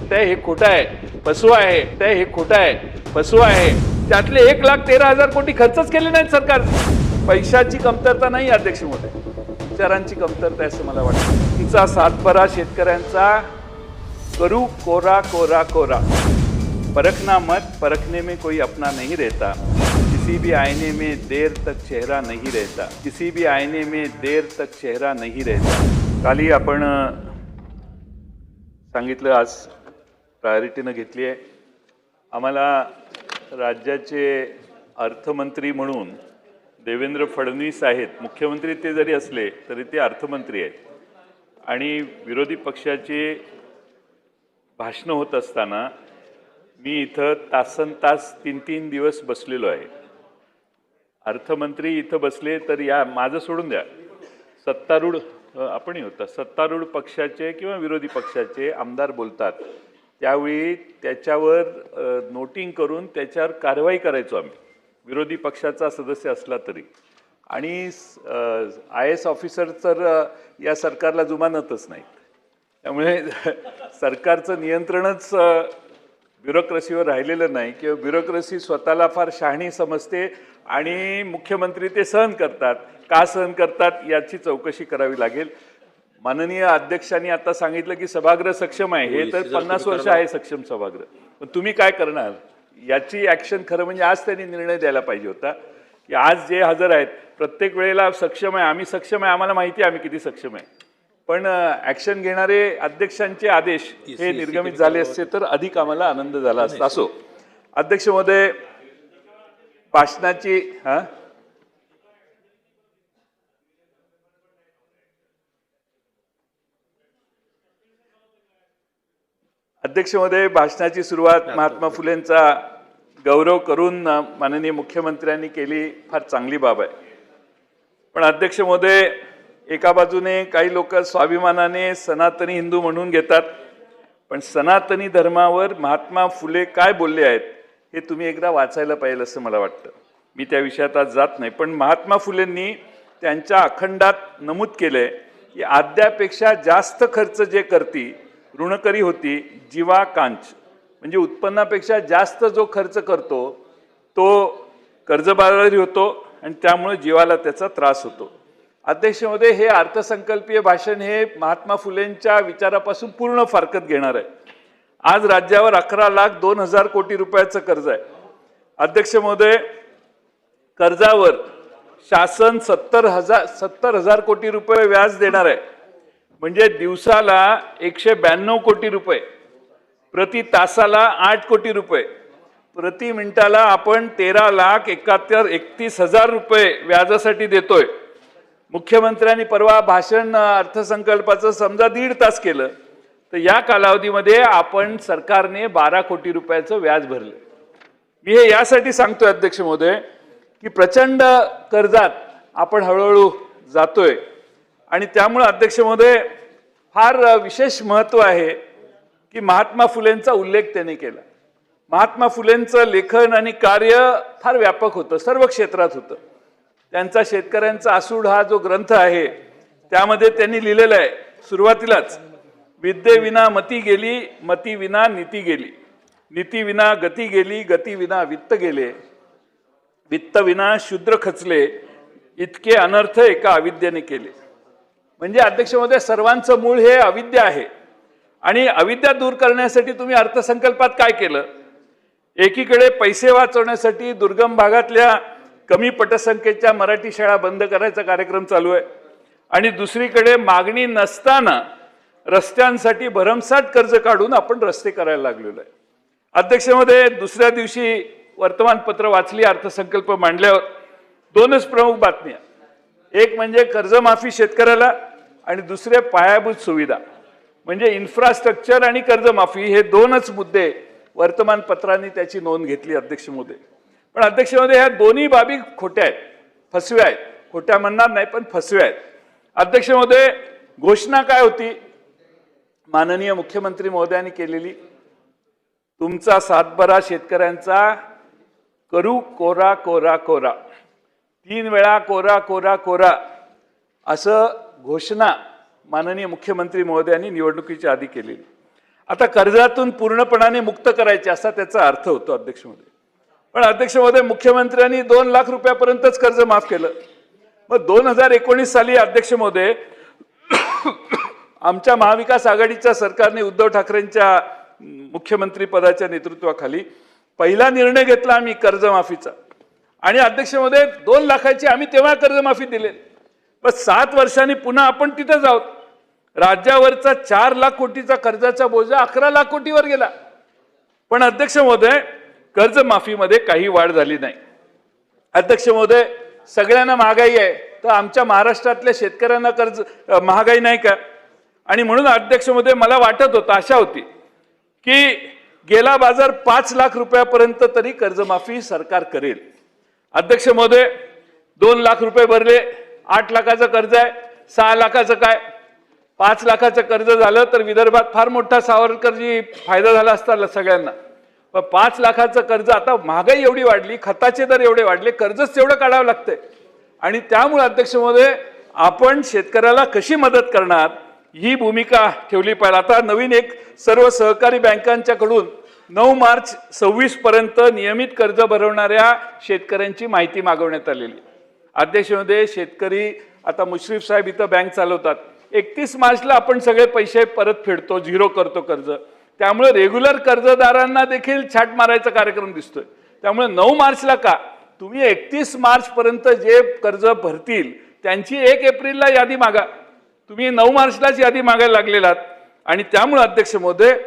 ते हे खोटं आहे, फसवा आहे, ते हे खोटं आहे, फसवा आहे. त्यातले 1,13,000 कोटी खर्चच केले नाहीत सरकार. पैशाची कमतरता नाही अध्यक्ष महोदय, विचारांची कमतरता आहे असं मला वाटतं. तिचा सातबारा शेतकऱ्यांचा करू कोरा कोरा कोरा. परखना मत, परखने में कोई अपना नहीं रहता. किसी भी आईने में देर तक चेहरा नहीं रहता. किसी भी आईने में देर तक चेहरा नहीं रहता. काली आपण सांगितलं, आज प्रायोरिटीनं घेतली आहे. आम्हाला राज्याचे अर्थमंत्री म्हणून देवेंद्र फडणवीस आहेत. मुख्यमंत्री ते जरी असले तरी ते अर्थमंत्री आहेत. आणि विरोधी पक्षाचे भाषणं होत असताना मी इथं तासनतास 3-3 दिवस बसलेलो आहे. अर्थमंत्री इथं बसले तर या माझं सोडून द्या, सत्तारूढ आपणही होता, सत्तारूढ पक्षाचे किंवा विरोधी पक्षाचे आमदार बोलतात त्यावेळी त्याच्यावर नोटिंग करून त्याच्यावर कारवाई करायचो आम्ही, विरोधी पक्षाचा सदस्य असला तरी. आणि IAS ऑफिसर तर या सरकारला जुमानतच नाहीत. त्यामुळे सरकारचं नियंत्रणच ब्युरोक्रेसीवर राहिलेलं नाही, किंवा ब्युरोक्रेसी स्वतःला फार शहाणी समजते आणि मुख्यमंत्री ते सहन करतात. का सहन करतात याची चौकशी करावी लागेल. माननीय अध्यक्षांनी आता सांगितलं की सभागृह सक्षम आहे. हे तर 50 वर्ष आहे सक्षम सभागृह. पण तुम्ही काय करणार याची ॲक्शन खरं म्हणजे आज त्यांनी निर्णय द्यायला पाहिजे होता की आज जे हजर आहेत प्रत्येक वेळेला सक्षम आहे, आम्ही सक्षम आहे, आम्हाला माहिती आहे आम्ही किती सक्षम आहे, पण ॲक्शन घेणारे अध्यक्षांचे आदेश हे निर्गमित झाले असते तर अधिक आम्हाला आनंद झाला असता. असो अध्यक्ष महोदय, भाषणाची अध्यक्ष महोदय, भाषणाची सुरुवात महात्मा फुलेंचा गौरव करून माननीय मुख्यमंत्र्यांनी केली, फार चांगली बाब आहे. पण अध्यक्ष महोदय, एका बाजूने काही लोक स्वाभिमानाने सनातनी हिंदू म्हणून घेतात, पण सनातनी धर्मावर महात्मा फुले काय बोलले आहेत हे तुम्ही एकदा वाचायला पाहिजे असं मला वाटतं. मी त्या विषयात आज जात नाही, पण महात्मा फुलेंनी त्यांच्या अखंडात नमूद केलंय की आद्यापेक्षा जास्त खर्च जे करती ऋणकरी होती जीवा कांच. म्हणजे उत्पन्नापेक्षा जास्त जो खर्च करतो तो कर्जबाजारी होतो आणि त्यामुळे जीवाला त्याचा त्रास होतो. अध्यक्ष महोदय, हे अर्थसंकल्पीय भाषण हे महात्मा फुलेंच्या विचारापासून पूर्ण फारकत घेणार आहे. आज राज्यावर 11,02,000 कोटी रुपयाचं कर्ज आहे. अध्यक्ष महोदय, कर्जावर शासन 70,000 कोटी रुपये व्याज देणार आहे. म्हणजे दिवसाला 192 कोटी रुपये, प्रति तासाला 8 कोटी रुपये, प्रति मिनिटाला आपण 13,31,000 रुपये व्याजासाठी देतोय. मुख्यमंत्र्यांनी परवा भाषण अर्थसंकल्पाचं समजा 1.5 तास केलं तर या कालावधीमध्ये आपण सरकारने 12 कोटी रुपयाचं व्याज भरलं. मी हे यासाठी सांगतोय अध्यक्ष महोदय की प्रचंड कर्जात आपण हळूहळू जातोय आणि त्यामुळे अध्यक्ष महोदय फार विशेष महत्त्व आहे की महात्मा फुलेंचा उल्लेख त्यांनी केला. महात्मा फुलेंचं लेखन आणि कार्य फार व्यापक होतं, सर्व क्षेत्रात होतं. त्यांचा शेतकऱ्यांचा आसूड हा जो ग्रंथ आहे त्यामध्ये त्यांनी लिहिलेलं आहे सुरुवातीलाच, विद्येविना मती गेली, मती विना नीती गेली, नीती विना गती गेली, गती विना वित्त गेले, वित्त विना शूद्र खचले, इतके अनर्थ एका अविद्येने केले. म्हणजे अध्यक्ष महोदय, सर्वांचं मूळ हे अविद्या आहे आणि अविद्या दूर करण्यासाठी तुम्ही अर्थसंकल्पात काय केलं? एकीकडे पैसे वाचवण्यासाठी दुर्गम भागातल्या कमी पटसंख्येच्या मराठी शाळा बंद करायचा कार्यक्रम चालू आहे आणि दुसरीकडे मागणी नसताना रस्त्यांसाठी भरमसाठ कर्ज काढून आपण रस्ते करायला लागलेलो आहे. अध्यक्ष महोदय, दुसऱ्या दिवशी वर्तमानपत्र वाचली अर्थसंकल्प मांडल्यावर, 2च प्रमुख बातम्या. एक म्हणजे कर्जमाफी शेतकऱ्याला आणि दुसरे पायाभूत सुविधा. म्हणजे इन्फ्रास्ट्रक्चर आणि कर्जमाफी हे 2च मुद्दे वर्तमानपत्रांनी त्याची नोंद घेतली अध्यक्ष महोदय. पण अध्यक्ष महोदय, ह्या दोन्ही बाबी खोट्या आहेत, फसव्या आहेत. खोट्या म्हणणार नाही पण फसव्या आहेत. अध्यक्ष महोदय, घोषणा काय होती माननीय मुख्यमंत्री महोदयांनी केलेली? तुमचा सातबारा शेतकऱ्यांचा करू कोरा कोरा कोरा. 3 वेळा कोरा कोरा कोरा असं घोषणा माननीय मुख्यमंत्री महोदयांनी निवडणुकीच्या आधी केलेली. आता कर्जातून पूर्णपणाने मुक्त करायचे असा त्याचा अर्थ होतो अध्यक्ष महोदय. पण अध्यक्ष महोदय, मुख्यमंत्र्यांनी 2 लाख रुपयापर्यंतच कर्ज माफ केलं. मग 2019 साली अध्यक्ष महोदय आमच्या महाविकास आघाडीच्या सरकारने उद्धव ठाकरेंच्या मुख्यमंत्री पदाच्या नेतृत्वाखाली पहिला निर्णय घेतला आम्ही कर्जमाफीचा. आणि अध्यक्ष महोदय 2 लाखाची आम्ही तेव्हा कर्जमाफी दिली. पण 7 वर्षांनी पुन्हा आपण तिथेच आहोत. राज्यावरचा 4 लाख कोटीचा कर्जाचा बोजा 11 लाख कोटीवर गेला. पण अध्यक्ष महोदय कर्जमाफीमध्ये काही वाढ झाली नाही. अध्यक्ष महोदय, सगळ्यांना महागाई आहे, तर आमच्या महाराष्ट्रातल्या शेतकऱ्यांना कर्ज महागाई नाही का? आणि म्हणून अध्यक्ष महोदय मला वाटत होतं, आशा होती की गेला बाजार 5 लाख रुपयापर्यंत तरी कर्जमाफी सरकार करेल. अध्यक्ष महोदय 2 लाख रुपये भरले, 8 लाखाचं कर्ज आहे, 6 लाखाचं काय? 5 लाखाचं कर्ज झालं तर विदर्भात फार मोठा सावरकरजी फायदा झाला असता सगळ्यांना. पण 5 लाखाचं कर्ज, आता महागाई एवढी वाढली, खताचे दर एवढे वाढले, कर्जच तेवढं काढावं लागतंय. आणि त्यामुळे अध्यक्ष महोदय आपण शेतकऱ्याला कशी मदत करणार ही भूमिका ठेवली पाहिजे. आता नवीन एक सर्व सहकारी बँकांच्याकडून 9 मार्च 26 पर्यंत नियमित कर्ज भरवणाऱ्या शेतकऱ्यांची माहिती मागवण्यात आलेली. अध्यक्ष महोदय, शेतकरी आता मुश्रीफ साहेब इथं बँक चालवतात. 31 मार्चला आपण सगळे पैसे परत फेडतो, झिरो करतो कर्ज. त्यामुळे रेग्युलर कर्जदारांना देखील छाट मारायचा कार्यक्रम दिसतोय. त्यामुळे 9 मार्चला का, तुम्ही 31 मार्च पर्यंत जे कर्ज भरतील त्यांची 1 एप्रिलला यादी मागा. तुम्ही 9 मार्चलाच यादी मागायला लागलेलात. आणि त्यामुळे अध्यक्ष महोदय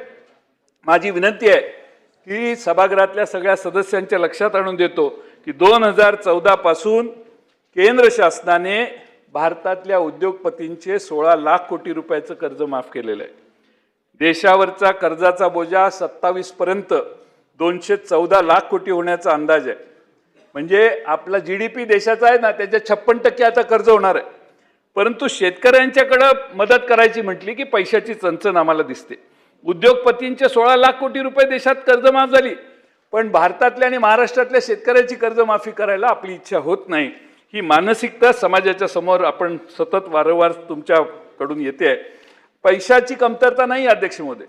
माझी विनंती आहे की सभागृहातल्या सगळ्या सदस्यांच्या लक्षात आणून देतो की 2014 पासून केंद्र शासनाने भारतातल्या उद्योगपतींचे 16 लाख कोटी रुपयाचं कर्ज माफ केलेलं आहे. देशावरचा कर्जाचा बोजा 27 पर्यंत 214 लाख कोटी होण्याचा अंदाज आहे. म्हणजे आपला GDP देशाचा आहे ना, त्याच्या 56% आता कर्ज होणार आहे. परंतु शेतकऱ्यांच्याकडे मदत करायची म्हटली की पैशाची चणचण आम्हाला दिसते. उद्योगपतींचे 16 लाख कोटी रुपये देशात कर्जमाफ झाली, पण भारतातल्या आणि महाराष्ट्रातल्या शेतकऱ्याची कर्जमाफी करायला आपली इच्छा होत नाही. ही मानसिकता समाजाच्या समोर आपण सतत वारंवार तुमच्याकडून येते आहे. पैशाची कमतरता नाही अध्यक्ष महोदय,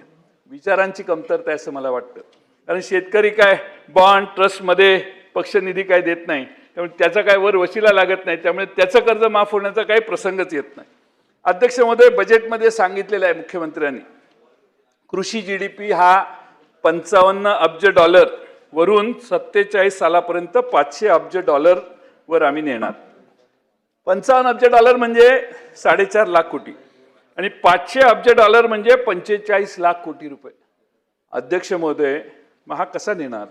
विचारांची कमतरता आहे असं मला वाटतं. कारण शेतकरी काय बॉन्ड ट्रस्टमध्ये पक्षनिधी काय देत नाही, त्यामुळे त्याचा काय वर वशिला लागत नाही, त्यामुळे त्याचं कर्ज माफ होण्याचा काही प्रसंगच येत नाही. अध्यक्ष महोदय, बजेटमध्ये सांगितलेलं आहे मुख्यमंत्र्यांनी कृषी GDP हा 55 अब्ज डॉलर वरून 47 सालापर्यंत 500 अब्ज डॉलर वर आम्ही नेणार. 55 अब्ज डॉलर म्हणजे 4.5 लाख कोटी आणि 500 अब्ज डॉलर म्हणजे 45 लाख कोटी रुपये. अध्यक्ष महोदय, मग हा कसा नेणार?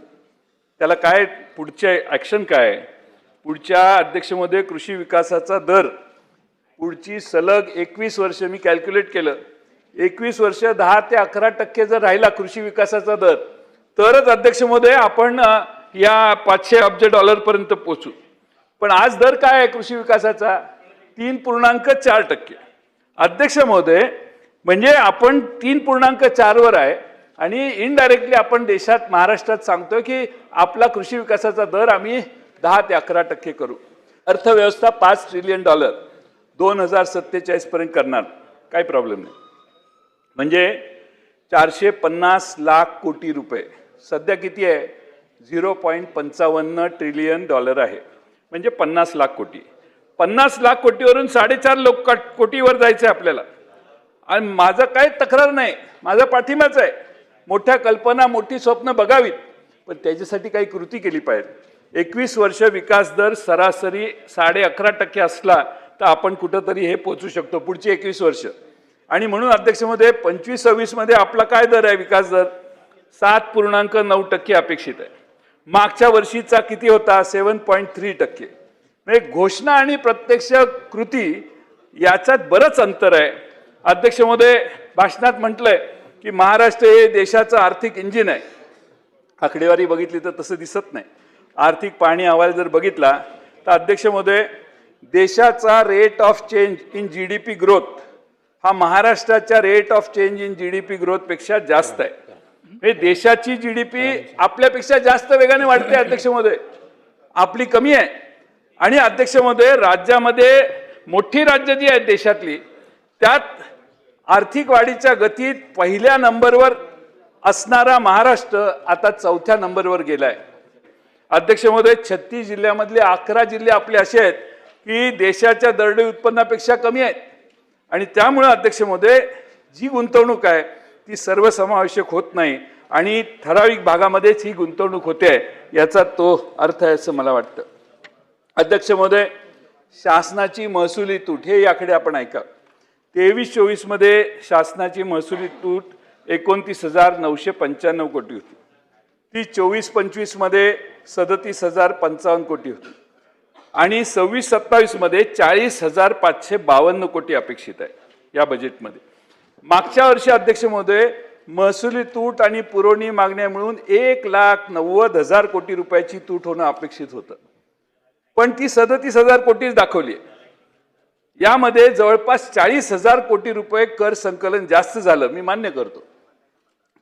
त्याला काय पुढचे ऍक्शन काय? पुढच्या अध्यक्ष महोदय कृषी विकासाचा दर पुढची सलग 21 वर्ष मी कॅल्क्युलेट केलं, 21 वर्ष 10 ते 11% जर राहिला कृषी विकासाचा दर, तरच अध्यक्ष महोदय आपण या 500 अब्ज डॉलर पर्यंत पोहोचू. पण आज दर काय आहे कृषी विकासाचा? 3.4%. अध्यक्ष महोदय, म्हणजे आपण 3.4 वर आहे आणि इनडायरेक्टली आपण देशात महाराष्ट्रात सांगतोय की आपला कृषी विकासाचा दर आम्ही 10 ते 11% करू. अर्थव्यवस्था $5 ट्रिलियन 2047 पर्यंत करणार, काही प्रॉब्लेम नाही. म्हणजे 450 लाख कोटी रुपये. सध्या किती आहे? 0.55 ट्रिलियन डॉलर आहे, म्हणजे 50 लाख कोटी. 50 लाख कोटीवरून 4.5 कोटीवर जायचं आहे आपल्याला. आणि माझं काही तक्रार नाही, माझा पाठिंबाच आहे. मोठ्या कल्पना, मोठी स्वप्न बघावीत, पण त्याच्यासाठी काही कृती केली पाहिजे. 21 वर्ष विकास दर सरासरी 11.5% असला तर आपण कुठंतरी हे पोहोचू शकतो पुढची 21 वर्ष. आणि म्हणून अध्यक्ष महोदय 25-26 मध्ये आपला काय दर आहे विकास दर? 7.9% अपेक्षित आहे. मागच्या वर्षीचा किती होता? 7.3%. म्हणजे घोषणा आणि प्रत्यक्ष कृती याच्यात बरंच अंतर आहे. अध्यक्ष महोदय, भाषणात म्हटलंय की महाराष्ट्र हे देशाचं आर्थिक इंजिन आहे. आकडेवारी बघितली तर तसं दिसत नाही. आर्थिक पाहणी अहवाल जर बघितला तर अध्यक्ष महोदय देशाचा rate of change in GDP growth हा महाराष्ट्राच्या rate of change in GDP growth पेक्षा जास्त आहे. म्हणजे देशाची GDP आपल्यापेक्षा जास्त वेगाने वाढते अध्यक्ष महोदय, आपली कमी आहे. आणि अध्यक्ष महोदय राज्यामध्ये मोठी राज्य जी आहेत देशातली त्यात आर्थिक वाढीच्या गतीत पहिल्या नंबरवर असणारा महाराष्ट्र आता 4थ्या नंबरवर गेलाय. अध्यक्ष महोदय, 36 जिल्ह्यामधले 11 जिल्हे आपले असे आहेत की देशाच्या दरडोई उत्पन्नापेक्षा कमी आहेत. आणि त्यामुळे अध्यक्ष महोदय, जी गुंतवणूक आहे ती सर्वसमावेशक होत नाही आणि ठराविक भागामध्येच ही गुंतवणूक होते, याचा तो अर्थ आहे असं मला वाटतं. अध्यक्ष महोदय, शासनाची महसुली तूट, हे याकडे आपण ऐका. 23-24 मध्ये शासनाची महसुली तूट 29,995 कोटी होती. ती 24-25 मध्ये 37,055 कोटी होती आणि 26-27 मध्ये 40,552 कोटी अपेक्षित आहे या बजेटमध्ये. मागच्या वर्षी अध्यक्ष महोदय, महसुली तूट आणि पुरवणी मागण्या मिळून 1,90,000 कोटी रुपयाची तूट होणं अपेक्षित होतं, पण ती 37,000 कोटीच दाखवली. यामध्ये जवळपास 40,000 कोटी रुपये कर संकलन जास्त झालं, मी मान्य करतो.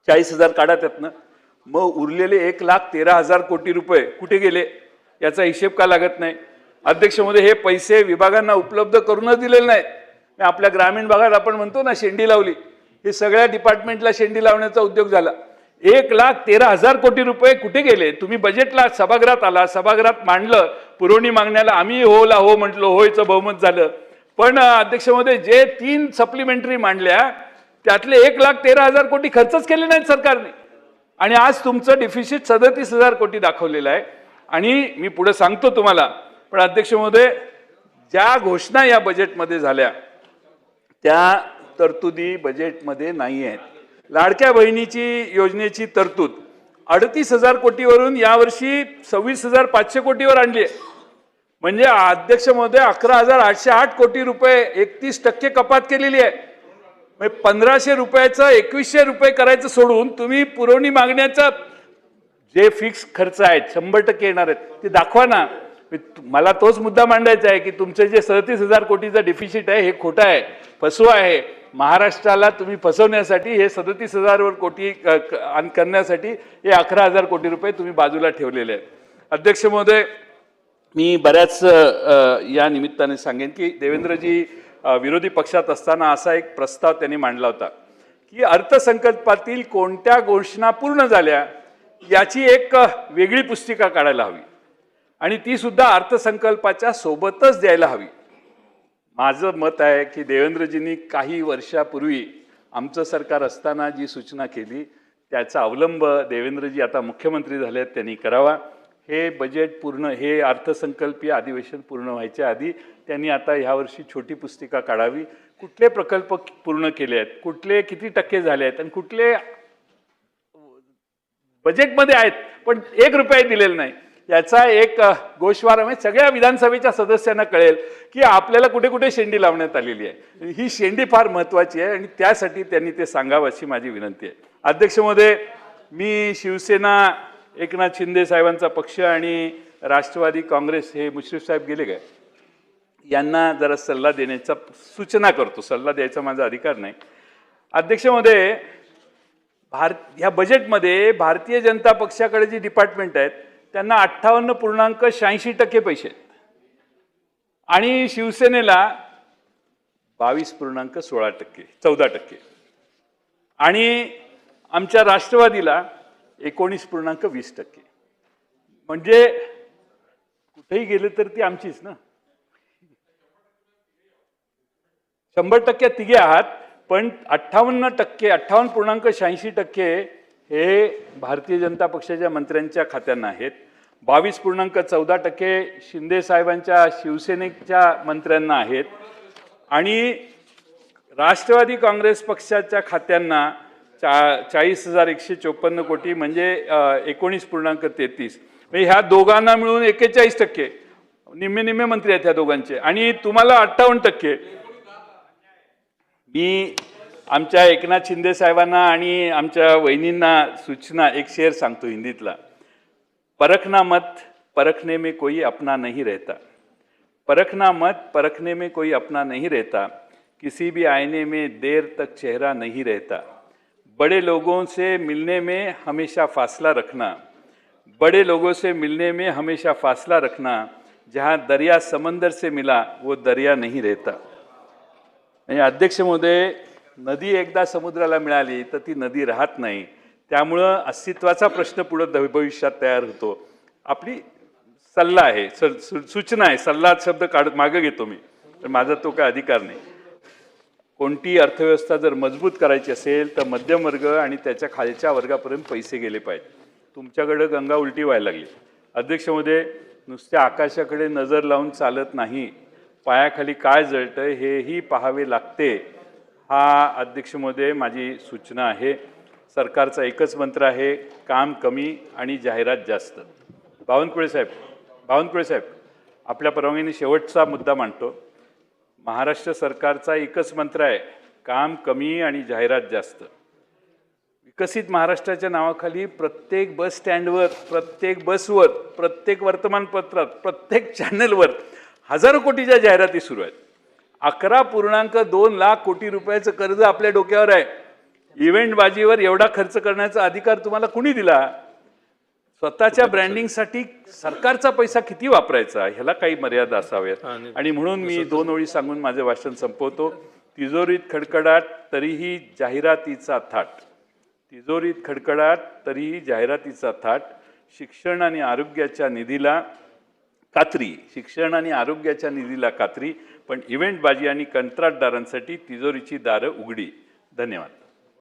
40,000 काढा त्यातनं, मग उरलेले 1,13,000 कोटी रुपये कुठे गेले याचा हिशेब का लागत नाही? अध्यक्ष महोदय, हे पैसे विभागांना उपलब्ध करूनच दिलेले नाहीत. आपल्या ग्रामीण भागात आपण म्हणतो ना शेंडी लावली, हे सगळ्या डिपार्टमेंटला शेंडी लावण्याचा उद्योग झाला. 1,13,000 कोटी रुपये कुठे गेले? तुम्ही बजेटला सभागृहात आला, सभागृहात मांडलं, पुरवणी मागण्याला आम्ही होला हो म्हटलो, होयचं बहुमत झालं. पण अध्यक्ष महोदय, जे 3 सप्लिमेंटरी मांडल्या त्यातले 1,13,000 कोटी खर्चच केले नाहीत सरकारने आणि आज तुमचं डिफिसिट 37,000 कोटी दाखवलेलं आहे. आणि मी पुढे सांगतो तुम्हाला, पण अध्यक्ष महोदय, ज्या घोषणा या बजेटमध्ये झाल्या त्या तरतुदी बजेटमध्ये नाही आहेत. लाडक्या बहिणीची योजनेची तरतूद 38,000 कोटीवरून यावर्षी 26,500 कोटीवर आणली आहे. म्हणजे अध्यक्ष महोदय, 11,808 कोटी रुपये 31% कपात केलेली आहे. म्हणजे 1,500 रुपयाचं 2,100 रुपये करायचं सोडून तुम्ही पुरवणी मागण्याचा जे फिक्स खर्च आहेत 100% येणार आहेत ते दाखवा ना. मला तोच मुद्दा मांडायचा आहे की तुमचे जे 37,000 कोटीचं डिफिसिट आहे हे खोटं आहे, फसवा आहे. महाराष्ट्राला तुम्ही फसवण्यासाठी हे 37,000 कोटी करण्यासाठी हे 11,000 कोटी रुपये तुम्ही बाजूला ठेवलेले आहेत. अध्यक्ष महोदय, मी बऱ्याच या निमित्ताने सांगेन की देवेंद्रजी विरोधी पक्षात असताना असा एक प्रस्ताव त्यांनी मांडला होता की अर्थसंकल्पातील कोणत्या घोषणा पूर्ण झाल्या याची एक वेगळी पुस्तिका काढायला हवी आणि ती सुद्धा अर्थसंकल्पाच्या सोबतच द्यायला हवी. माझं मत आहे की देवेंद्रजींनी काही वर्षापूर्वी आमचं सरकार असताना जी सूचना केली त्याचा अवलंब देवेंद्रजी आता मुख्यमंत्री झाले आहेत त्यांनी करावा. हे बजेट पूर्ण, हे अर्थसंकल्पीय अधिवेशन पूर्ण व्हायच्या आधी त्यांनी आता ह्यावर्षी छोटी पुस्तिका काढावी. कुठले प्रकल्प पूर्ण केले आहेत, कुठले किती टक्के झाले आहेत आणि कुठले बजेटमध्ये आहेत पण 1 रुपया दिलेला नाही, याचा एक गोषवारा म्हणजे सगळ्या विधानसभेच्या सदस्यांना कळेल की आपल्याला कुठे कुठे शेंडी लावण्यात आलेली आहे. ही शेंडी फार महत्त्वाची आहे आणि त्यासाठी त्यांनी ते सांगावं अशी माझी विनंती आहे. अध्यक्ष महोदय, मी शिवसेना, एकनाथ शिंदे साहेबांचा पक्ष आणि राष्ट्रवादी काँग्रेस, हे मुश्रीफ साहेब गेले काय, यांना जरा सल्ला देण्याचा सूचना करतो. सल्ला द्यायचा माझा अधिकार नाही. अध्यक्ष महोदय, ह्या बजेटमध्ये भारतीय जनता पक्षाकडे जी डिपार्टमेंट आहेत त्यांना 58.86% पैसे आहेत आणि शिवसेनेला 22.16%, 14%, आणि आमच्या राष्ट्रवादीला 19.20%. म्हणजे कुठेही गेले तर ती आमचीच ना. 100% तिघे आहात, पण 58%, 58.86% हे भारतीय जनता पक्षाच्या मंत्र्यांच्या खात्यांना आहेत. 22.14% शिंदे साहेबांच्या शिवसेनेच्या मंत्र्यांना आहेत आणि राष्ट्रवादी काँग्रेस पक्षाच्या खात्यांना 40,154 कोटी म्हणजे 19.33. म्हणजे ह्या दोघांना मिळून 41%, निम्मे निम्मे मंत्री आहेत ह्या दोघांचे, आणि तुम्हाला 58%. मी आमच्या एकनाथ शिंदे साहेबांना आणि आमच्या वहिनींना सूचना, एक शेर सांगतो हिंदीतला. परखना मत परखने में कोई अपना नहीं रहता, परखना मत परखने में कोई अपना नहीं रहता, किसी भी आईने में देर तक चेहरा नहीं रहता, बड़े लोगों से मिलने में हमेशा फासला रखना, बड़े लोगों से मिलने में हमेशा फासला रखना, जहाँ दरिया समंदर से मिला वो दरिया नहीं रहता. अध्यक्ष महोदय, नदी एकदा समुद्राला मिळाली तर ती नदी राहत नाही. त्यामुळं अस्तित्वाचा प्रश्न पुढे भविष्यात तयार होतो. आपली सल्ला आहे, सूचना आहे, सल्ला शब्द काढत मागे घेतो मी, तर माझा तो काय अधिकार नाही. कोणती अर्थव्यवस्था जर मजबूत करायची असेल तर मध्यम वर्ग आणि त्याच्या खालच्या वर्गापर्यंत पैसे गेले पाहिजे. तुमच्याकडे गंगा उलटी व्हायला लागली. अध्यक्ष महोदय, नुसत्या आकाशाकडे नजर लावून चालत नाही, पायाखाली काय जळतंय हेही पाहावे लागते. हा अध्यक्ष महोदय माझी सूचना आहे. सरकारचा एकच मंत्र आहे, काम कमी आणि जाहिरात जास्त. बावनकुळे साहेब, आपल्या परवानगीने शेवटचा मुद्दा मांडतो. महाराष्ट्र सरकारचा एकच मंत्र आहे, काम कमी आणि जाहिरात जास्त. विकसित महाराष्ट्राच्या नावाखाली प्रत्येक बस स्टँडवर, प्रत्येक बसवर, प्रत्येक वर्तमानपत्रात, प्रत्येक चॅनलवर हजारो कोटीच्या जाहिराती सुरू आहेत. 11.2 लाख कोटी रुपयाचं कर्ज आपल्या डोक्यावर आहे. इव्हेंट बाजीवर एवढा खर्च करण्याचा अधिकार तुम्हाला कुणी दिला? स्वतःच्या ब्रँडिंगसाठी सरकारचा पैसा किती वापरायचा, ह्याला काही मर्यादा असाव्यात. आणि म्हणून मी 2 ओळी सांगून माझे भाषण संपवतो. तिजोरीत खडखडाट तरीही जाहिरातीचा थाट. तिजोरीत खडखडाट तरीही जाहिरातीचा थाट. शिक्षण आणि आरोग्याच्या निधीला कात्री, पण इव्हेंटबाजी आणि कंत्राटदारांसाठी तिजोरीची दारं उघडी. धन्यवाद.